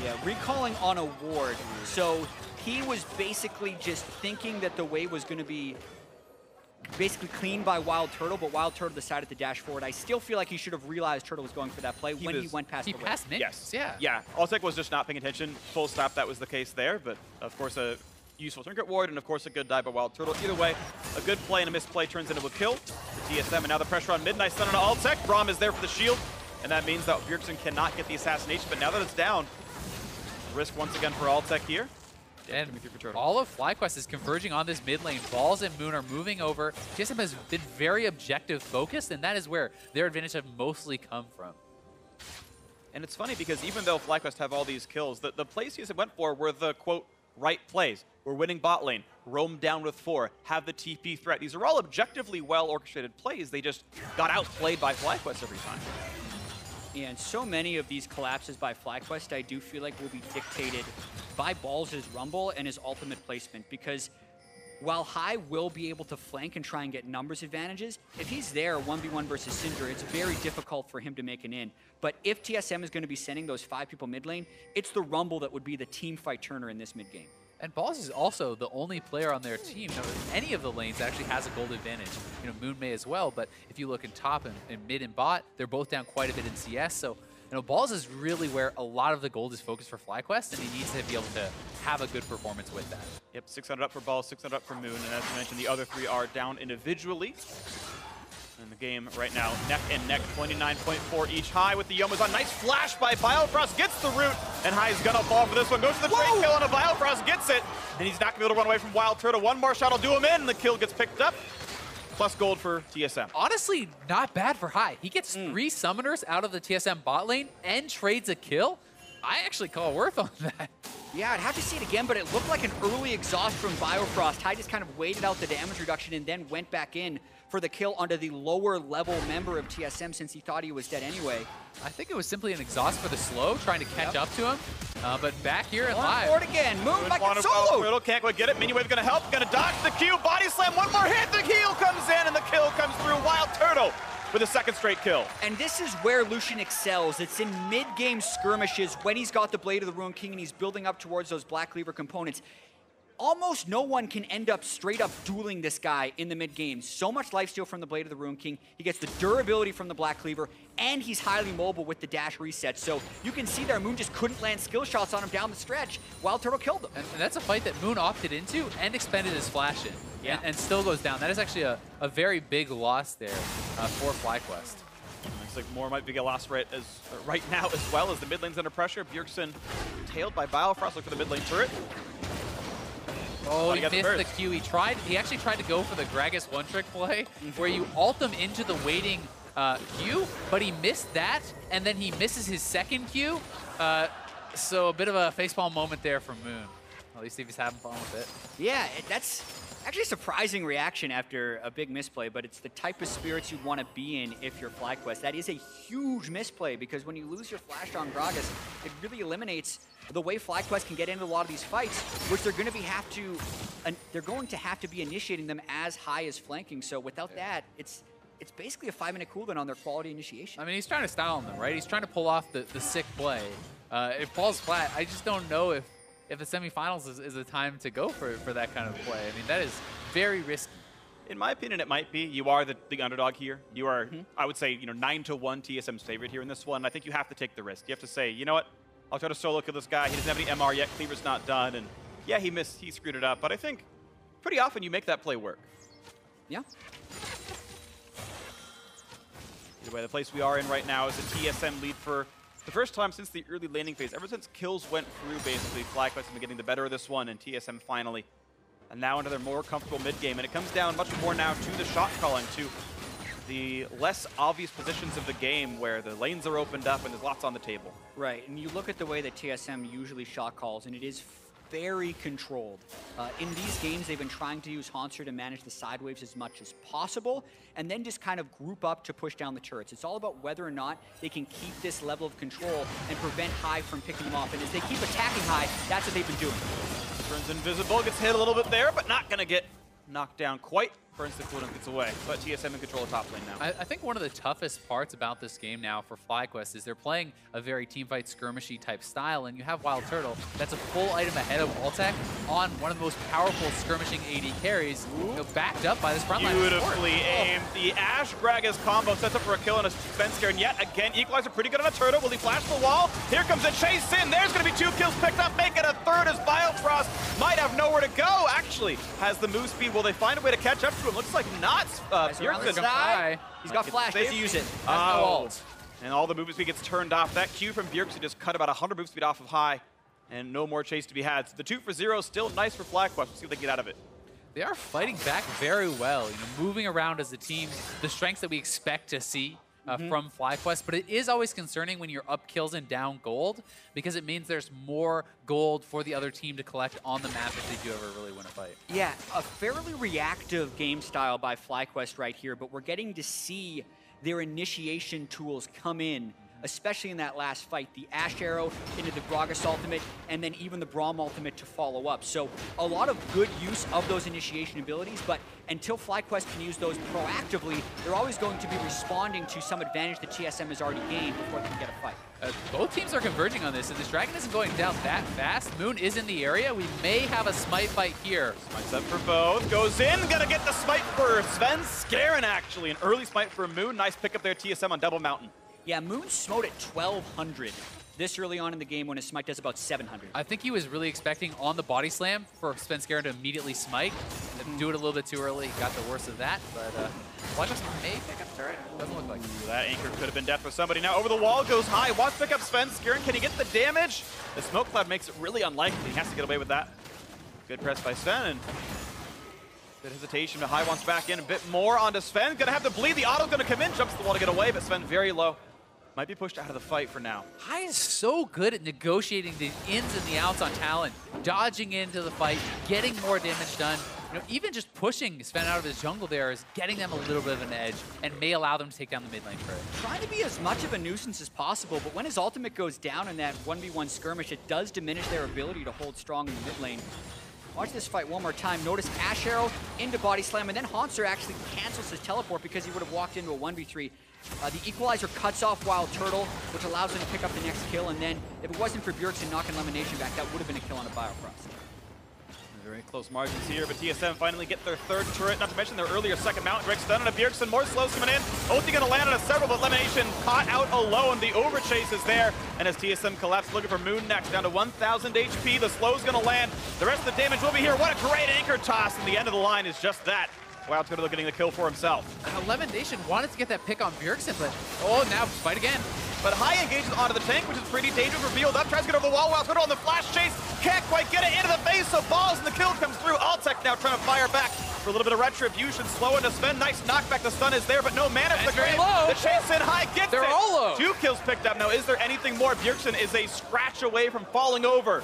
Yeah, recalling on a ward. So he was basically just thinking that the wave was going to be basically cleaned by WildTurtle, but WildTurtle decided to dash forward. I still feel like he should have realized Turtle was going for that play when he went past the wave. He passed minions, yeah. Yeah, Altec was just not paying attention. Full stop, that was the case there, but of course a useful trinket ward, and of course a good dive by WildTurtle. Either way, a good play and a misplay turns into a kill for TSM, and now the pressure on Midnight Sun on Altec. Braum is there for the shield, and that means that Bjergsen cannot get the assassination, but now that it's down, risk once again for Altec here. And all of FlyQuest is converging on this mid lane. Balls and Moon are moving over. TSM has been very objective focused, and that is where their advantage have mostly come from. And it's funny because even though FlyQuest have all these kills, the plays TSM went for were the, quote, right plays. We're winning bot lane, roam down with 4, have the TP threat. These are all objectively well-orchestrated plays. They just got outplayed by FlyQuest every time. Yeah, and so many of these collapses by FlyQuest, I do feel like will be dictated by Balls' rumble and his ultimate placement, because while High will be able to flank and try and get numbers advantages, if he's there 1v1 versus Syndra, it's very difficult for him to make an in. But if TSM is going to be sending those 5 people mid lane, it's the rumble that would be the team fight turner in this mid game. And Balls is also the only player on their team, any of the lanes that actually has a gold advantage. You know, Moon may as well, but if you look in top and mid and bot, they're both down quite a bit in CS. So, you know, Balls is really where a lot of the gold is focused for FlyQuest, and he needs to be able to have a good performance with that. Yep, 600 up for Balls, 600 up for Moon, and as you mentioned, the other 3 are down individually. In the game right now, neck and neck, 29.4 each. High with the Yomas on. Nice flash by Biofrost, gets the root, and High's gonna fall for this one. Goes for the trade kill, and a Biofrost gets it, and he's not gonna be able to run away from WildTurtle. One more shot will do him in, and the kill gets picked up. Plus gold for TSM. Honestly, not bad for High. He gets 3 summoners out of the TSM bot lane and trades a kill. I actually call worth on that. Yeah, I'd have to see it again, but it looked like an early exhaust from Biofrost. High just kind of waited out the damage reduction and then went back in for the kill onto the lower level member of TSM since he thought he was dead anyway. I think it was simply an exhaust for the slow, trying to catch up to him. But back here in On live. board again, Moon like a solo! Can't quite get it. Miniwave's gonna help, gonna dodge the Q, body slam, one more hit, the heal comes in, and the kill comes with a second straight kill. And this is where Lucian excels. It's in mid-game skirmishes when he's got the Blade of the Ruined King and he's building up towards those Black Cleaver components. Almost no one can end up straight up dueling this guy in the mid-game. So much lifesteal from the Blade of the Ruined King. He gets the durability from the Black Cleaver, and he's highly mobile with the dash reset. So you can see there, Moon just couldn't land skill shots on him down the stretch. WildTurtle killed him. And that's a fight that Moon opted into and expended his flash in, and still goes down. That is actually a very big loss there for FlyQuest. Looks like more might be a loss right now as well as the mid lane's under pressure. Bjergsen tailed by Biofrost. Look for the mid lane turret. Oh, he missed the Q. He actually tried to go for the Gragas one-trick play where you ult them into the waiting Q, but he missed that, and then he misses his second Q. So a bit of a facepalm moment there from Moon. At least if he's having fun with it. Yeah, that's actually a surprising reaction after a big misplay, but it's the type of spirits you want to be in if you're FlyQuest. That is a huge misplay because when you lose your flash on Gragas, it really eliminates the way FlyQuest can get into a lot of these fights, which they're going to have to be initiating them as high as flanking. So without that, it's basically a 5-minute cooldown on their quality initiation. I mean, he's trying to style them, right? He's trying to pull off the sick play. It falls flat. I just don't know if the semifinals is a time to go for that kind of play. I mean, that is very risky. In my opinion, it might be. You are the underdog here. You are, I would say, 9-1 TSM's favorite here in this one. I think you have to take the risk. You have to say, you know what? I'll try to solo kill this guy. He doesn't have any MR yet. Cleaver's not done. And yeah, he screwed it up. But I think pretty often you make that play work. Yeah. Either way, the place we are in right now is a TSM lead for the first time since the early laning phase. Ever since kills went through, basically, FlyQuest has been getting the better of this one, and TSM finally. And now into their more comfortable mid-game. And it comes down much more now to the shot calling, to the less obvious positions of the game where the lanes are opened up and there's lots on the table. Right, and you look at the way that TSM usually shot calls, and it is very controlled. In these games, they've been trying to use Hauntzer to manage the side waves as much as possible, and then just kind of group up to push down the turrets. It's all about whether or not they can keep this level of control and prevent High from picking them off. And as they keep attacking High, that's what they've been doing. Turns invisible, gets hit a little bit there, but not gonna get knocked down quite. Burns the cooldown, gets away, but TSM in control of top lane now. I think one of the toughest parts about this game now for FlyQuest is they're playing a very teamfight skirmishy type style, and you have WildTurtle that's a full item ahead of Altec on one of the most powerful skirmishing AD carries, backed up by this frontline. Beautifully aimed. The Ashe Gragas combo sets up for a kill on a Svenskeren. Yet again, Equalizer pretty good on a turtle. Will he flash the wall? Here comes a chase in. There's going to be 2 kills picked up, make it a third as Biofrost might have nowhere to go. Actually, has the move speed. Will they find a way to catch up to him? Looks like not. Bjergsen. He's got flash. They use it. And all the movement speed gets turned off. That Q from Bjergsen just cut about 100 move speed off of High, and no more chase to be had. So the 2 for 0 still nice for FlyQuest. We'll see what they get out of it. They are fighting back very well, moving around as a team, the strengths that we expect to see from FlyQuest, but it is always concerning when you're up kills and down gold, because it means there's more gold for the other team to collect on the map if they do ever really win a fight. Yeah, a fairly reactive game style by FlyQuest right here, but we're getting to see their initiation tools come in, especially in that last fight. The Ashe Arrow into the Gragas ultimate, and then even the Braum ultimate to follow up. So a lot of good use of those initiation abilities, but until FlyQuest can use those proactively, they're always going to be responding to some advantage that TSM has already gained before they can get a fight. Both teams are converging on this, and this Dragon isn't going down that fast. Moon is in the area. We may have a smite fight here. Smite's up for both. Goes in. Gonna get the smite for Svenskeren, actually. An early smite for Moon. Nice pickup there, TSM on Double Mountain. Yeah, Moon smote at 1200 this early on in the game when his smite does about 700. I think he was really expecting on the body slam for Svenskeren to immediately smite. And do it a little bit too early. Got the worst of that, but FlyQuest may pick up turret. Doesn't look like it. That anchor could have been death for somebody. Now over the wall goes High. Wants to pick up Svenskeren. Can he get the damage? The smoke cloud makes it really unlikely. He has to get away with that. Good press by Sven. And good hesitation, but High wants back in a bit more onto Sven. Gonna have to bleed. The auto's gonna come in. Jumps the wall to get away, but Sven very low. Might be pushed out of the fight for now. High is so good at negotiating the ins and the outs on Talon, dodging into the fight, getting more damage done. Even just pushing Sven out of his jungle there is getting them a little bit of an edge and may allow them to take down the mid lane first. Trying to be as much of a nuisance as possible, but when his ultimate goes down in that 1v1 skirmish, it does diminish their ability to hold strong in the mid lane. Watch this fight one more time. Notice Ashe Arrow into Body Slam, and then Hauntzer actually cancels his teleport because he would have walked into a 1v3. The Equalizer cuts off WildTurtle, which allows him to pick up the next kill, and then if it wasn't for Bjergsen knocking Lemonnation back, that would have been a kill on a Biofrost. Very close margins here, but TSM finally get their third turret, not to mention their earlier second mount. Greg stun on a Bjergsen, more slows coming in. Ulti gonna land on a several, but Lemonnation caught out alone. The overchase is there, and as TSM collapse, looking for Moon next, down to 1,000 HP. The slow's gonna land. The rest of the damage will be here. What a great anchor toss, and the end of the line is just that. WildTurtle getting the kill for himself. Lemonnation wanted to get that pick on Bjergsen, but now fight again. But high engages onto the tank, which is pretty dangerous. Revealed up, tries to get over the wall. WildTurtle on the flash chase. Can't quite get it into the face, so balls and the kill comes through. Altec now trying to fire back for a little bit of retribution. Slow into Sven. Nice knockback. The stun is there, but no mana for the grave. The chase in high gets They're it. all low. 2 kills picked up. Now, is there anything more? Bjergsen is a scratch away from falling over.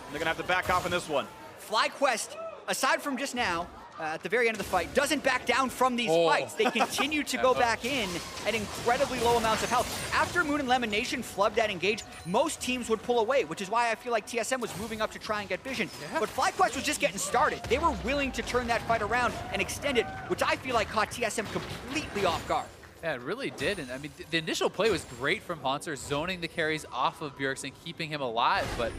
They're going to have to back off in this one. FlyQuest, aside from just now, at the very end of the fight, doesn't back down from these fights. They continue to go back in at incredibly low amounts of health. After Moon and Lemonnation flubbed that engage, most teams would pull away, which is why I feel like TSM was moving up to try and get vision. But FlyQuest was just getting started. They were willing to turn that fight around and extend it, which I feel like caught TSM completely off guard. Yeah, it really did. And I mean, the initial play was great from Hauntzer, zoning the carries off of Bjergsen, keeping him alive, but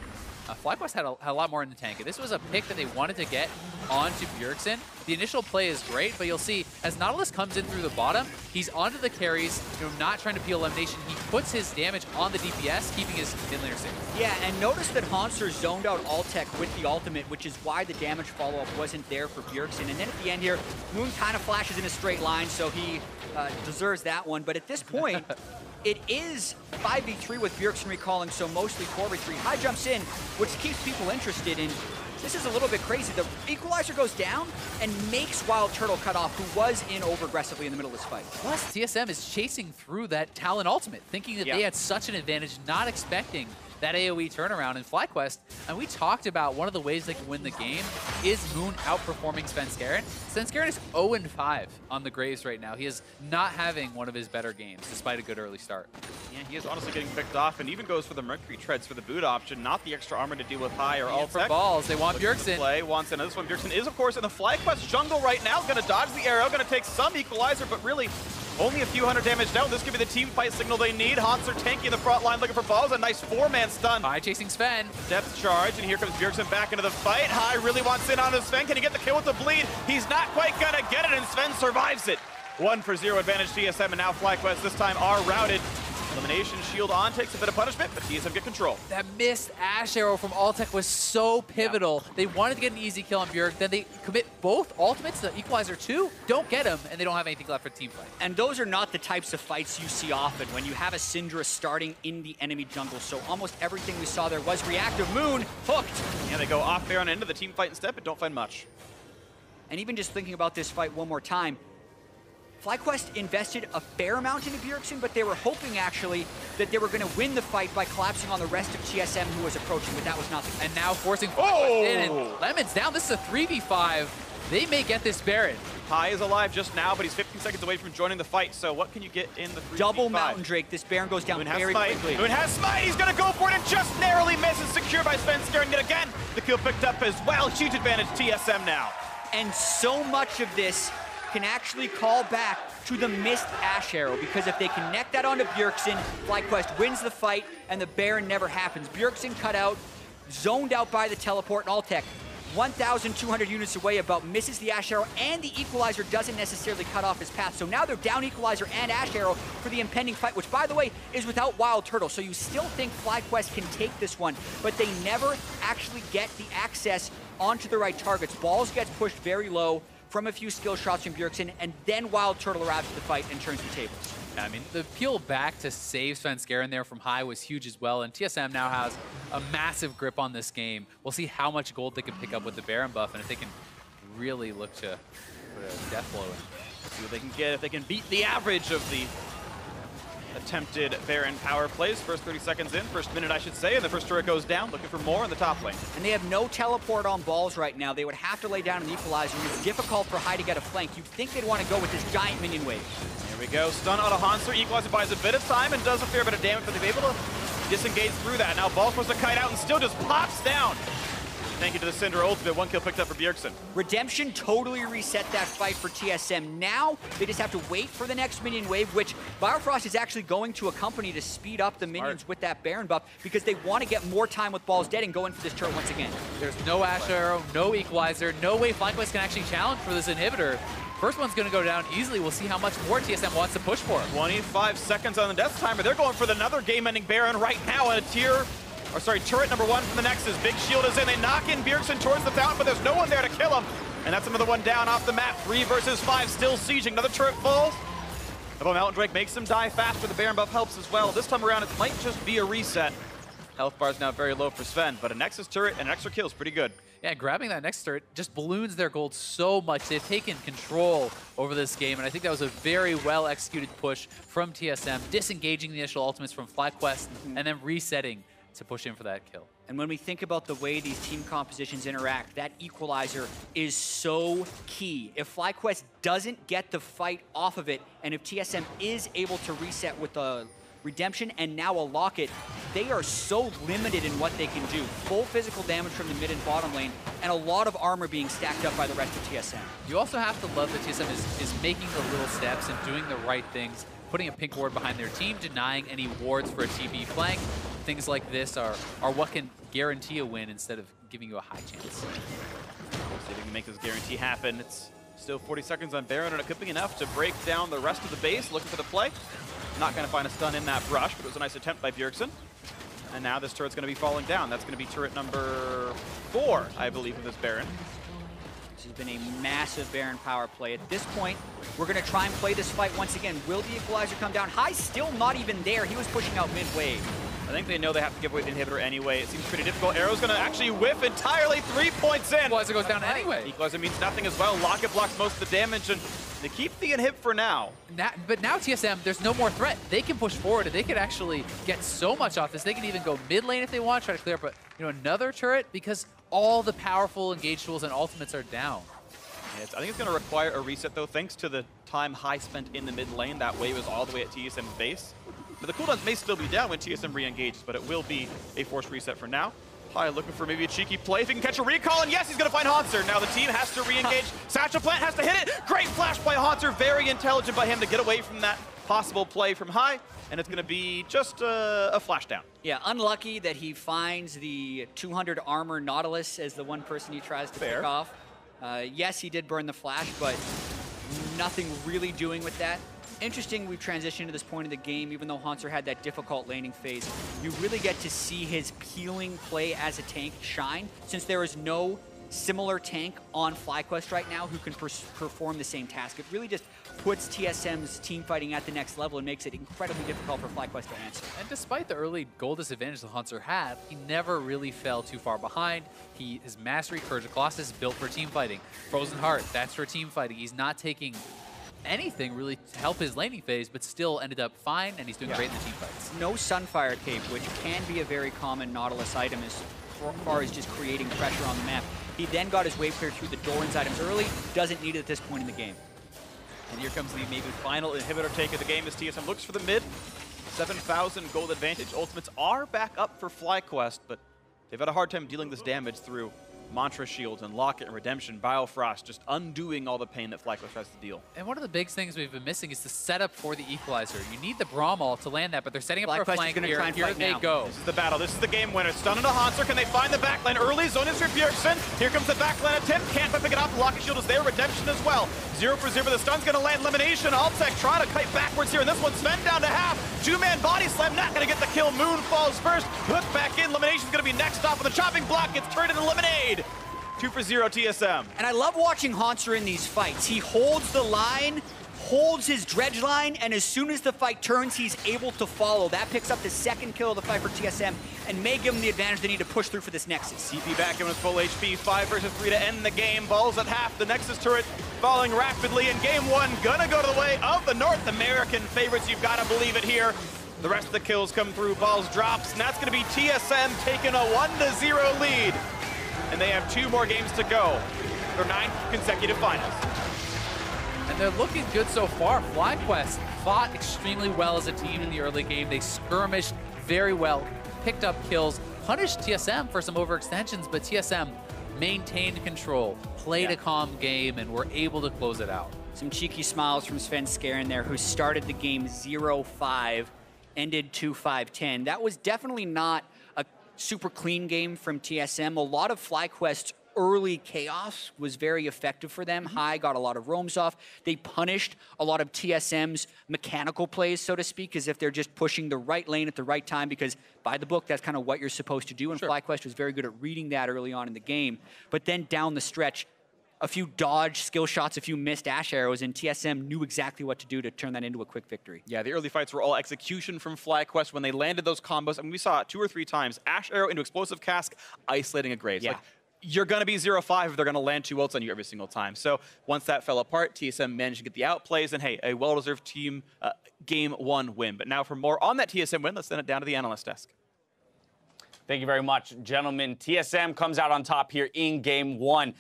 FlyQuest had a lot more in the tank. This was a pick that they wanted to get onto Bjergsen. The initial play is great, but you'll see as Nautilus comes in through the bottom, he's onto the carries, not trying to peel Elimination. He puts his damage on the DPS, keeping his mid laner safe. Yeah, and notice that Hauntzer zoned out Altec with the ultimate, which is why the damage follow-up wasn't there for Bjergsen. And then at the end here, Moon kind of flashes in a straight line, so he deserves that one. But at this point, it is 5v3 with Bjergsen recalling, so mostly 4v3. High jumps in, which keeps people interested in. This is a little bit crazy. The Equalizer goes down and makes WildTurtle cut off, who was in over-aggressively in the middle of this fight. Plus, TSM is chasing through that Talon ultimate, thinking that they had such an advantage, not expecting that AoE turnaround in FlyQuest. And we talked about one of the ways they can win the game is Moon outperforming Svenskeren. Svenskeren is 0-5 on the Graves right now. He is not having one of his better games, despite a good early start. Yeah, he is honestly getting picked off and even goes for the Mercury Treads for the boot option, not the extra armor to deal with High or Altec. For balls, they want Bjergsen. Play, wants in this one. Bjergsen is, of course, in the FlyQuest jungle right now. Going to dodge the arrow, going to take some Equalizer, but really only a few hundred damage down. This could be the team fight signal they need. Hauntzer tanky in the front line looking for balls. A nice 4-man stun. High chasing Sven. Depth charge, and here comes Bjergsen back into the fight. High really wants in on his Sven. Can he get the kill with the bleed? He's not quite gonna get it, and Sven survives it. 1-0 advantage TSM, and now FlyQuest this time are routed. Elimination shield on, takes a bit of punishment, but TSM get control. That missed Ashe arrow from Altec was so pivotal. They wanted to get an easy kill on Bjerg, then they commit both ultimates, the Equalizer 2, don't get him, and they don't have anything left for team fight. And those are not the types of fights you see often when you have a Syndra starting in the enemy jungle. So almost everything we saw there was reactive. Moon hooked. Yeah, they go off there on into the team fight instead, but don't find much. And even just thinking about this fight one more time, FlyQuest invested a fair amount into Bjergsen, but they were hoping actually that they were going to win the fight by collapsing on the rest of TSM who was approaching, but that was not the case. And now forcing FlyQuest in, and Lemon's down. This is a 3v5. They may get this Baron. High is alive just now, but he's 15 seconds away from joining the fight. So what can you get in the 3v5? Double Mountain Drake. This Baron goes down very quickly. Moon has smite. He's going to go for it and just narrowly misses. Secured by Svenskeren yet again. The kill picked up as well. Huge advantage TSM now. And so much of this can actually call back to the missed Ashe arrow, because if they connect that onto Bjergsen, FlyQuest wins the fight and the Baron never happens. Bjergsen cut out, zoned out by the teleport, and Altec 1,200 units away about misses the Ashe arrow, and the Equalizer doesn't necessarily cut off his path. So now they're down Equalizer and Ashe arrow for the impending fight, which by the way is without WildTurtle. So you still think FlyQuest can take this one, but they never actually get the access onto the right targets. Balls gets pushed very low from a few skill shots from Bjergsen, and then WildTurtle arrives to the fight and turns the tables. I mean, the peel back to save Svenskeren there from High was huge as well, and TSM now has a massive grip on this game. We'll see how much gold they can pick up with the Baron buff, and if they can really look to put a death blow in. See what they can get, if they can beat the average of the attempted Baron power plays. First 30 seconds in, first minute I should say, and the first turret goes down, looking for more in the top lane. And they have no teleport on balls right now. They would have to lay down an Equalizer, and it's difficult for High to get a flank. You'd think they'd want to go with this giant minion wave. Here we go, stun on a Hauntzer. Equalizer buys a bit of time and does a fair bit of damage, but they've been able to disengage through that. Now Ball's supposed to kite out and still just pops down. Thank you to the Syndra ultimate. 1 kill picked up for Bjergsen. Redemption totally reset that fight for TSM. Now, they just have to wait for the next minion wave, which Biofrost is actually going to accompany to speed up the minions with that Baron buff because they want to get more time with Balls Dead and go in for this turret once again. There's no Ashe arrow, no equalizer, no way FlyQuest can actually challenge for this inhibitor. First one's going to go down easily. We'll see how much more TSM wants to push for. 25 seconds on the death timer. They're going for another game-ending Baron right now. And turret number 1 from the Nexus. Big shield is in. They knock in Bjergsen towards the fountain, but there's no one there to kill him. And that's another one down off the map. 3 versus 5, still sieging. Another turret falls. Although Mountain Drake makes him die faster. The Baron buff helps as well. This time around, it might just be a reset. Health bar is now very low for Sven, but a Nexus turret and an extra kill is pretty good. Yeah, grabbing that next turret just balloons their gold so much. They've taken control over this game, and I think that was a very well-executed push from TSM, disengaging the initial ultimates from FlyQuest, and then resetting to push in for that kill. And when we think about the way these team compositions interact, that equalizer is so key. If FlyQuest doesn't get the fight off of it, and if TSM is able to reset with the Redemption and now a Locket, they are so limited in what they can do. Full physical damage from the mid and bottom lane, and a lot of armor being stacked up by the rest of TSM. You also have to love that TSM is making the little steps and doing the right things, putting a pink ward behind their team, denying any wards for a TP flank. Things like this are what can guarantee a win instead of giving you a high chance. See if we can make this guarantee happen. It's still 40 seconds on Baron, and it could be enough to break down the rest of the base, looking for the play. Not going to find a stun in that brush, but it was a nice attempt by Bjergsen. And now this turret's going to be falling down. That's going to be turret number 4, I believe, of this Baron. This has been a massive Baron power play. At this point, we're going to try and play this fight once again. Will the equalizer come down? High still not even there. He was pushing out mid-wave. I think they know they have to give away the inhibitor anyway. It seems pretty difficult. Arrow's going to actually whiff entirely. 3 points in. Equalizer goes down anyway. Equalizer means nothing as well. Locket blocks most of the damage, and they keep the inhib for now. But now TSM, there's no more threat. They can push forward, and they could actually get so much off this. They can even go mid lane if they want, try to clear up another turret, because all the powerful engage tools and ultimates are down. Yeah, I think it's going to require a reset, though, thanks to the time High spent in the mid lane. That wave was all the way at TSM's base. But the cooldowns may still be down when TSM re-engages, but it will be a forced reset for now. High looking for maybe a cheeky play if he can catch a recall, and yes, he's going to find Hauntzer. Now the team has to re-engage. Satchel Plant has to hit it. Great flash by Hauntzer. Very intelligent by him to get away from that possible play from High, and it's going to be just a flash down. Yeah, unlucky that he finds the 200 armor Nautilus as the one person he tries to pick off. Yes, he did burn the flash, but nothing really doing with that. Interesting, we've transitioned to this point of the game, even though Hauntzer had that difficult laning phase. You really get to see his peeling play as a tank shine, since there is no similar tank on FlyQuest right now who can perform the same task. It really just puts TSM's team fighting at the next level and makes it incredibly difficult for FlyQuest to answer. And despite the early goal disadvantage that Hauntzer had, he never really fell too far behind. His Mastery Courage of Colossus is built for team fighting. Frozen Heart, that's for team fighting. He's not taking anything really to help his laning phase, but still ended up fine, and he's doing great in the team fights. No Sunfire Cape, which can be a very common Nautilus item as far as just creating pressure on the map. He then got his wave clear through the Doran's items early, doesn't need it at this point in the game. And here comes the maybe final inhibitor take of the game as TSM looks for the mid. 7,000 gold advantage. Ultimates are back up for FlyQuest, but they've had a hard time dealing this damage through Mantra Shields and Locket and Redemption, Biofrost, just undoing all the pain that FlyQuest has to deal. And one of the big things we've been missing is the setup for the equalizer. You need the Braum ult to land that, but they're setting up for a flank here. Here they go. This is the battle. This is the game winner. Stun into Hauntzer. Can they find the backline early? Zone is for Bjergsen. Here comes the backline attempt. Can't pick it up. Locket Shield is there. Redemption as well. 0 for 0. The stun's going to land. Lemonnation. Altec trying to kite backwards here. And this one, Sven down to half. 2-man body slam. Not going to get the kill. Moon falls first. Hook back in. Lemmonnation's going to be next off with the chopping block. Gets turned into Lemonade. 2 for 0 TSM. And I love watching Hauntzer in these fights. He holds the line, holds his dredge line, and as soon as the fight turns, he's able to follow. That picks up the second kill of the fight for TSM and may give him the advantage they need to push through for this Nexus. TP back in with full HP, 5 versus 3 to end the game. Balls at half, the Nexus turret falling rapidly in game 1. Gonna go to the way of the North American favorites. You've got to believe it here. The rest of the kills come through, Balls drops, and that's gonna be TSM taking a 1-0 lead. And they have 2 more games to go. Their 9th consecutive finals. And they're looking good so far. FlyQuest fought extremely well as a team in the early game. They skirmished very well, picked up kills, punished TSM for some overextensions, but TSM maintained control, played a calm game, and were able to close it out. Some cheeky smiles from Svenskeren there, who started the game 0-5, ended 2-5-10. That was definitely not a super clean game from TSM. A lot of FlyQuest's early chaos was very effective for them. High got a lot of roams off. They punished a lot of TSM's mechanical plays, so to speak, as if they're just pushing the right lane at the right time, because by the book, that's kind of what you're supposed to do, and FlyQuest was very good at reading that early on in the game. But then down the stretch, a few dodge skill shots, a few missed Ashe arrows, and TSM knew exactly what to do to turn that into a quick victory. Yeah, the early fights were all execution from FlyQuest when they landed those combos. I mean, we saw it 2 or 3 times. Ashe arrow into explosive cask, isolating a Graves. Yeah. Like, you're going to be 0-5 if they're going to land 2 ults on you every single time. So once that fell apart, TSM managed to get the outplays, and hey, a well-deserved team game 1 win. But now for more on that TSM win, let's send it down to the analyst desk. Thank you very much, gentlemen. TSM comes out on top here in game 1.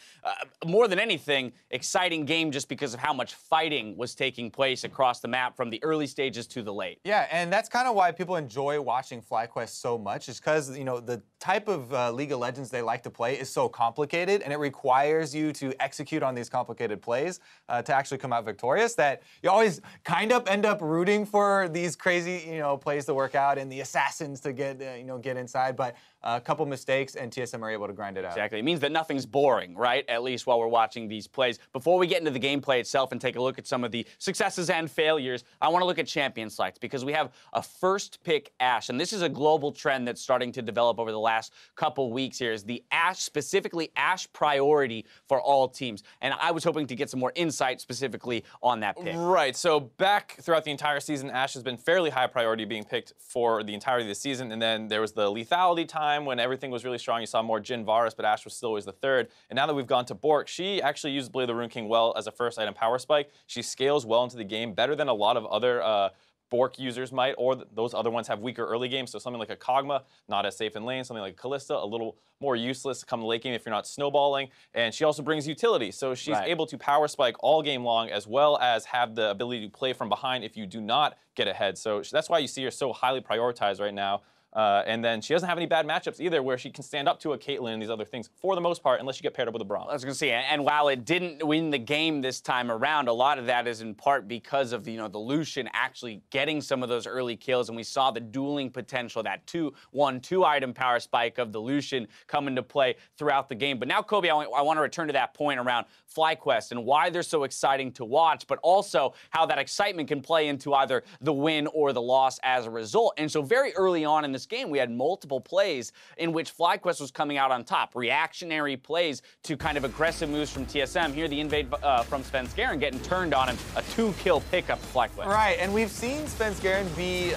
More than anything, exciting game just because of how much fighting was taking place across the map from the early stages to the late. Yeah, and that's kind of why people enjoy watching FlyQuest so much, is because, you know, the type of League of Legends they like to play is so complicated, and it requires you to execute on these complicated plays to actually come out victorious, that you always kind of end up rooting for these crazy, you know, plays to work out and the assassins to get, get inside. But a couple mistakes, and TSM are able to grind it out. Exactly. It means that nothing's boring, right? At least while we're watching these plays. Before we get into the gameplay itself and take a look at some of the successes and failures, I want to look at champion select, because we have a first pick Ashe, and this is a global trend that's starting to develop over the last couple weeks here, is the Ashe, specifically Ashe priority for all teams. And I was hoping to get some more insight specifically on that pick. Right, so back throughout the entire season, Ashe has been fairly high priority being picked for the entirety of the season, and then there was the lethality time when everything was really strong. You saw more Jhin Varus, but Ashe was still always the third. And now that we've gone to Bork, she actually used Blade of the Rune King well as a first item power spike. She scales well into the game, better than a lot of other Bork users might, or those other ones have weaker early games. So something like a Kog'Maw, not as safe in lane. Something like Kalista, a little more useless come late game if you're not snowballing. And she also brings utility. So she's able to power spike all game long, as well as have the ability to play from behind if you do not get ahead. So that's why you see her so highly prioritized right now. And then she doesn't have any bad matchups either, where she can stand up to a Caitlyn and these other things for the most part, unless you get paired up with a Braum. I was going to say, and while it didn't win the game this time around, a lot of that is in part because of the Lucian actually getting some of those early kills, and we saw the dueling potential, that 2-1-2 item power spike of the Lucian come into play throughout the game. But now, Kobe, I want to return to that point around FlyQuest and why they're so exciting to watch, but also how that excitement can play into either the win or the loss as a result. And so very early on in this game, we had multiple plays in which FlyQuest was coming out on top, reactionary plays to kind of aggressive moves from TSM. Here, the invade from Svenskeren getting turned on him, a 2-kill pickup for FlyQuest. Right, and we've seen Svenskeren be,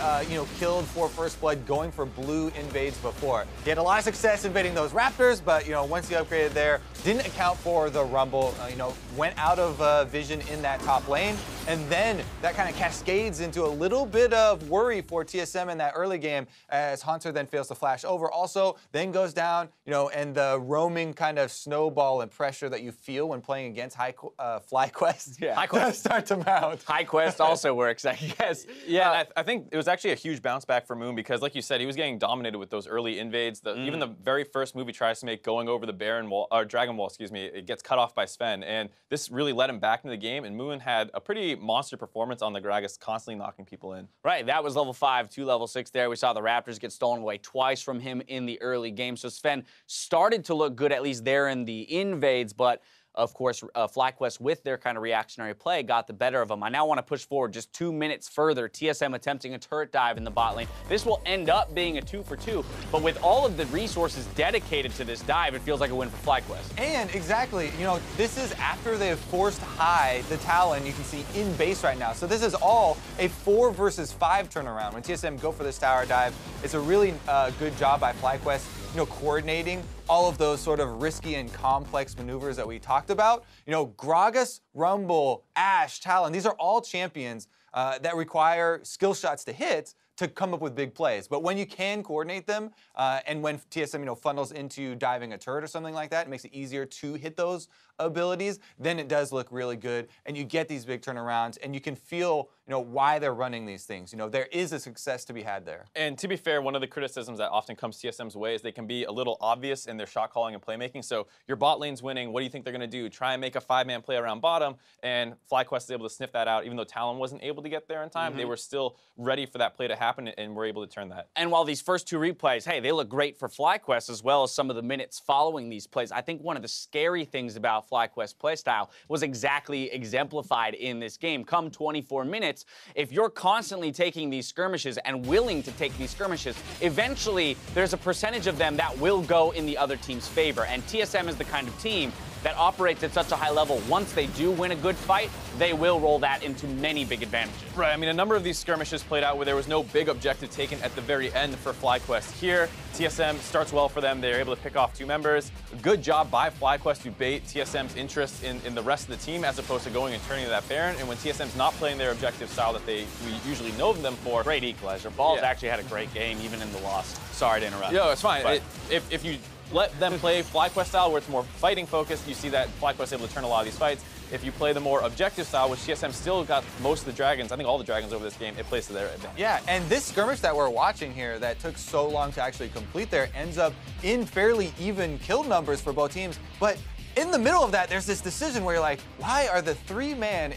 killed for first blood going for blue invades before. He had a lot of success invading those Raptors, but, once he upgraded there, didn't account for the Rumble, went out of vision in that top lane, and then that kind of cascades into a little bit of worry for TSM in that early game as Hauntzer then fails to flash over. Also, then goes down, and the roaming kind of snowball and pressure that you feel when playing against FlyQuest does start to mount. FlyQuest also works, I guess. Yeah, I think it was actually a huge bounce back for Moon because, like you said, he was getting dominated with those early invades. Even the very first move he tries to make, going over the Baron wall, or Dragon Wall, excuse me, it gets cut off by Sven, and this really led him back into the game. And Moon had a pretty monster performance on the Gragas, constantly knocking people in. Right, that was level 5 to level 6 there. We saw the Raptors get stolen away twice from him in the early game. So Sven started to look good, at least there in the invades, but of course, FlyQuest, with their kind of reactionary play, got the better of them. I now want to push forward just 2 minutes further. TSM attempting a turret dive in the bot lane. This will end up being a 2-for-2, but with all of the resources dedicated to this dive, it feels like a win for FlyQuest. And exactly, this is after they've forced high the Talon, you can see in base right now. So this is all a 4 versus 5 turnaround. When TSM go for this tower dive, it's a really good job by FlyQuest, coordinating all of those sort of risky and complex maneuvers that we talked about. Gragas, Rumble, Ashe, Talon, these are all champions that require skill shots to hit to come up with big plays. But when you can coordinate them, and when TSM, funnels into diving a turret or something like that, it makes it easier to hit those abilities, then it does look really good, and you get these big turnarounds, and you can feel, why they're running these things. There is a success to be had there. And to be fair, one of the criticisms that often comes TSM's way is they can be a little obvious in their shot calling and playmaking. So your bot lane's winning. What do you think they're going to do? Try and make a 5-man play around bottom, and FlyQuest is able to sniff that out. Even though Talon wasn't able to get there in time, they were still ready for that play to happen and were able to turn that. And while these first 2 replays, hey, they look great for FlyQuest as well as some of the minutes following these plays, I think one of the scary things about FlyQuest playstyle was exactly exemplified in this game. Come 24 minutes, if you're constantly taking these skirmishes and willing to take these skirmishes, eventually there's a percentage of them that will go in the other team's favor. And TSM is the kind of team that operates at such a high level. Once they do win a good fight, they will roll that into many big advantages. Right, I mean, a number of these skirmishes played out where there was no big objective taken at the very end for FlyQuest. Here, TSM starts well for them. They're able to pick off 2 members. Good job by FlyQuest to bait TSM's interest in the rest of the team as opposed to going and turning to that Baron. And when TSM's not playing their objective style that we usually know them for. Great equalizer. Balls actually had a great game, even in the loss. Sorry to interrupt. No, it's fine. If you let them play FlyQuest style where it's more fighting focused, you see that FlyQuest is able to turn a lot of these fights. If you play the more objective style, which TSM still got most of the dragons, I think all the dragons over this game, it plays to their advantage. Yeah, and this skirmish that we're watching here that took so long to actually complete there ends up in fairly even kill numbers for both teams, but in the middle of that, there's this decision where you're like, why are the 3-man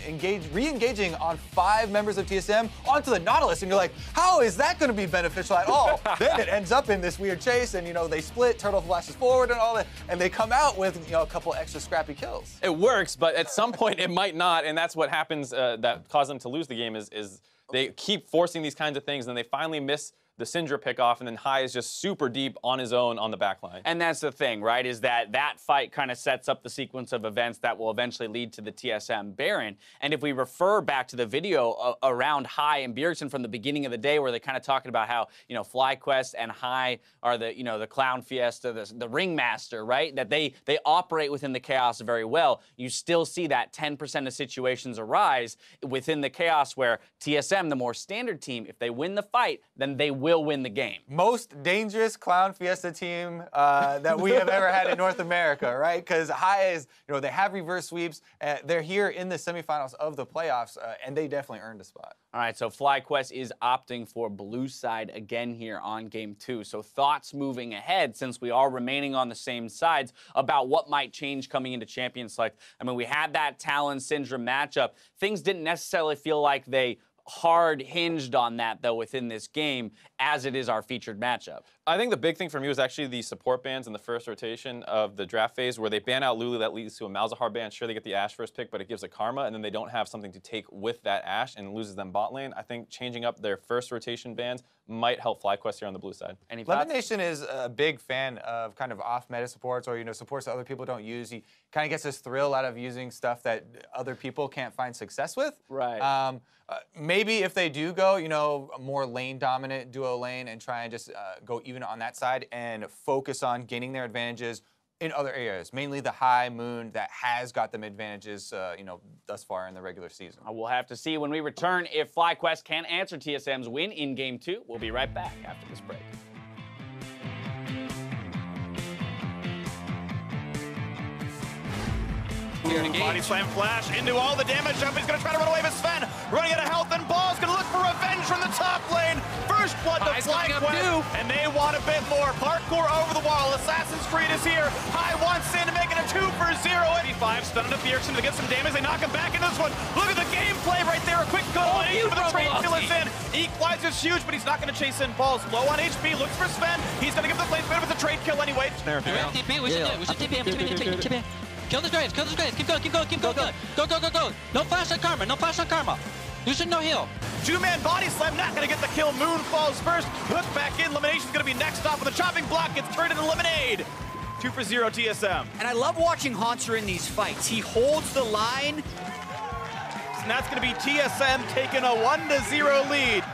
re-engaging on 5 members of TSM onto the Nautilus? And you're like, how is that going to be beneficial at all? Then it ends up in this weird chase, and they split, Turtle flashes forward and all that, and they come out with a couple extra scrappy kills. It works, but at some point it might not, and that's what happens that caused them to lose the game is they keep forcing these kinds of things, and they finally miss the Syndra pickoff, and then Hai is just super deep on his own on the back line. And that's the thing, right, is that fight kind of sets up the sequence of events that will eventually lead to the TSM Baron. And if we refer back to the video around Hai and Bjergsen from the beginning of the day where they're kind of talking about how, FlyQuest and Hai are the Clown Fiesta, the Ringmaster, right, that they operate within the chaos very well, you still see that 10% of situations arise within the chaos where TSM, the more standard team, if they win the fight, then they will win the game. Most dangerous Clown Fiesta team that we have ever had in North America, right? Because Hai is, they have reverse sweeps. They're here in the semifinals of the playoffs, and they definitely earned a spot. All right, so FlyQuest is opting for blue side again here on game 2. So thoughts moving ahead, since we are remaining on the same sides, about what might change coming into Champion Select. I mean, we had that Talon Syndra matchup. Things didn't necessarily feel like they hard hinged on that, though, within this game, as it is our featured matchup. I think the big thing for me was actually the support bans in the first rotation of the draft phase, where they ban out Lulu, that leads to a Malzahar ban. Sure, they get the Ashe first pick, but it gives a Karma, and then they don't have something to take with that Ashe and loses them bot lane. I think changing up their first rotation bans might help FlyQuest here on the blue side. Any thoughts? Lemonnation is a big fan of kind of off-meta supports, or supports that other people don't use. He kind of gets this thrill out of using stuff that other people can't find success with. Right. Maybe if they do go, a more lane-dominant duo lane and try and just go even on that side and focus on gaining their advantages in other areas, mainly the High Moon that has got them advantages, thus far in the regular season. We'll have to see when we return if FlyQuest can answer TSM's win in Game 2. We'll be right back after this break. Body slam flash into all the damage. He's going to try to run away with Sven. Running out of health, and Ball's going to look for revenge from the top lane. First blood to FlyQuest, and they want a bit more. Parkour over the wall. Assassin's Creed is here. Hai wants in to make it a 2-0. 85 stun into Bjergsen to get some damage. They knock him back into this one. Look at the gameplay right there. A quick go lane for the trade kill is in. Equalizer's huge, but he's not going to chase in. Ball's low on HP. Looks for Sven. He's going to give the lane spin with a trade kill anyway. We should TP him. Kill the Graves, keep going. Go. No flash on Karma, Lucian, no heal. 2-man body slam, not gonna get the kill. Moon falls first, hook back in. Elimination's gonna be next off, with the chopping block gets turned into Lemonade. 2-0 TSM. And I love watching Hauntzer in these fights. He holds the line. And that's gonna be TSM taking a 1-0 lead.